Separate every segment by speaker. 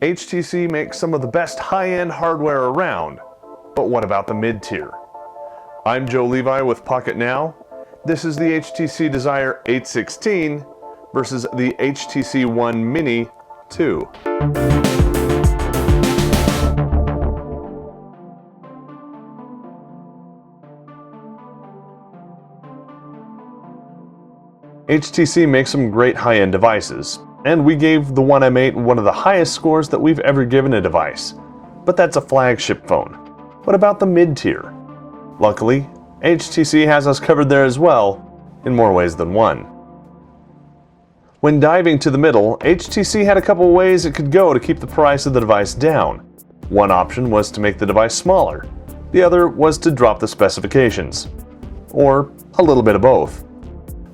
Speaker 1: HTC makes some of the best high-end hardware around, but what about the mid-tier? I'm Joe Levi with Pocketnow. This is the HTC Desire 816 versus the HTC One Mini 2. HTC makes some great high-end devices, and we gave the One M8 one of the highest scores that we've ever given a device. But that's a flagship phone. What about the mid-tier? Luckily, HTC has us covered there as well, in more ways than one. When diving to the middle, HTC had a couple ways it could go to keep the price of the device down. One option was to make the device smaller. The other was to drop the specifications. Or a little bit of both.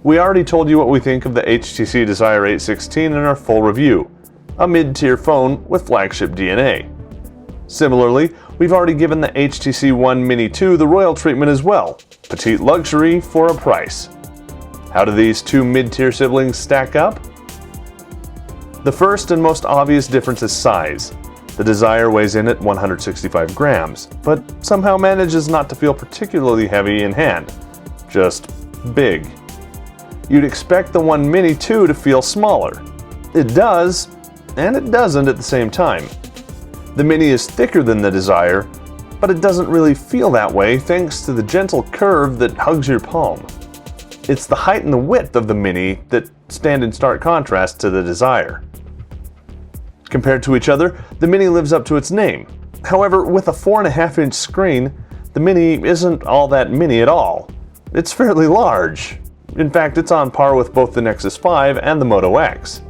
Speaker 1: We already told you what we think of the HTC Desire 816 in our full review, a mid-tier phone with flagship DNA. Similarly, we've already given the HTC One Mini 2 the royal treatment as well, petite luxury for a price. How do these two mid-tier siblings stack up? The first and most obvious difference is size. The Desire weighs in at 165 grams, but somehow manages not to feel particularly heavy in hand. Just big. You'd expect the One Mini 2 to feel smaller. It does, and it doesn't at the same time. The Mini is thicker than the Desire, but it doesn't really feel that way thanks to the gentle curve that hugs your palm. It's the height and the width of the Mini that stand in stark contrast to the Desire. Compared to each other, the Mini lives up to its name. However, with a 4.5-inch screen, the Mini isn't all that mini at all. It's fairly large. In fact, it's on par with both the Nexus 5 and the Moto X.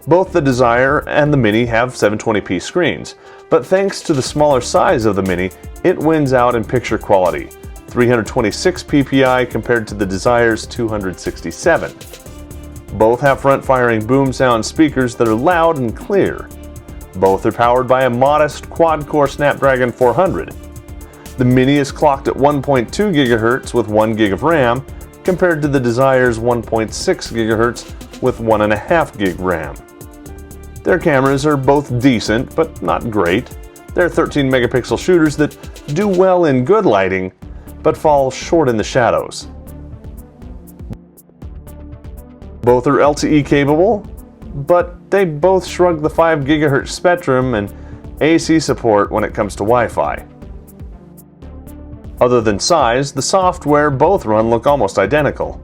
Speaker 1: Both the Desire and the Mini have 720p screens, but thanks to the smaller size of the Mini, it wins out in picture quality, 326 ppi compared to the Desire's 267. Both have front-firing boom sound speakers that are loud and clear. Both are powered by a modest quad-core Snapdragon 400. The Mini is clocked at 1.2 GHz with 1 GB of RAM, compared to the Desire's 1.6 GHz with 1.5 GB RAM. Their cameras are both decent, but not great. They're 13 megapixel shooters that do well in good lighting, but fall short in the shadows. Both are LTE capable, but they both shrug the 5 GHz spectrum and AC support when it comes to Wi-Fi. Other than size, the software both run look almost identical.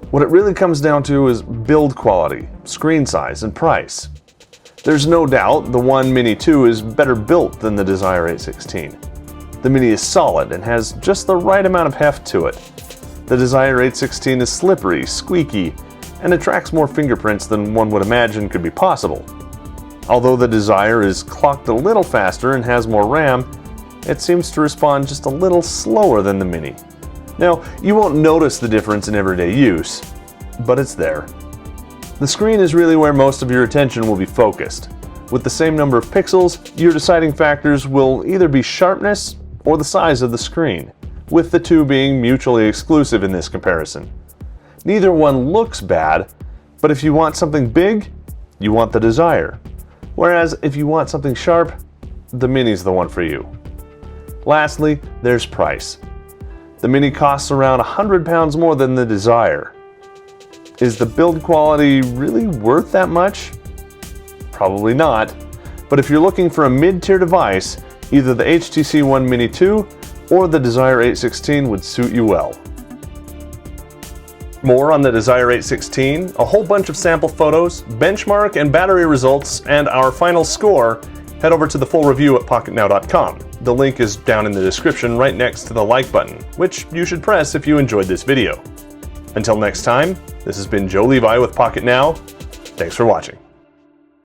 Speaker 1: What it really comes down to is build quality, screen size, and price. There's no doubt the One Mini 2 is better built than the Desire 816. The Mini is solid and has just the right amount of heft to it. The Desire 816 is slippery, squeaky, and attracts more fingerprints than one would imagine could be possible. Although the Desire is clocked a little faster and has more RAM, it seems to respond just a little slower than the Mini. Now, you won't notice the difference in everyday use, but it's there. The screen is really where most of your attention will be focused. With the same number of pixels, your deciding factors will either be sharpness or the size of the screen, with the two being mutually exclusive in this comparison. Neither one looks bad, but if you want something big, you want the Desire. Whereas if you want something sharp, the Mini's the one for you. Lastly, there's price. The Mini costs around £100 more than the Desire. Is the build quality really worth that much? Probably not, but if you're looking for a mid-tier device, either the HTC One Mini 2 or the Desire 816 would suit you well. More on the Desire 816, a whole bunch of sample photos, benchmark and battery results, and our final score, head over to the full review at Pocketnow.com. The link is down in the description right next to the like button, which you should press if you enjoyed this video. Until next time, this has been Joe Levi with Pocketnow. Thanks for watching.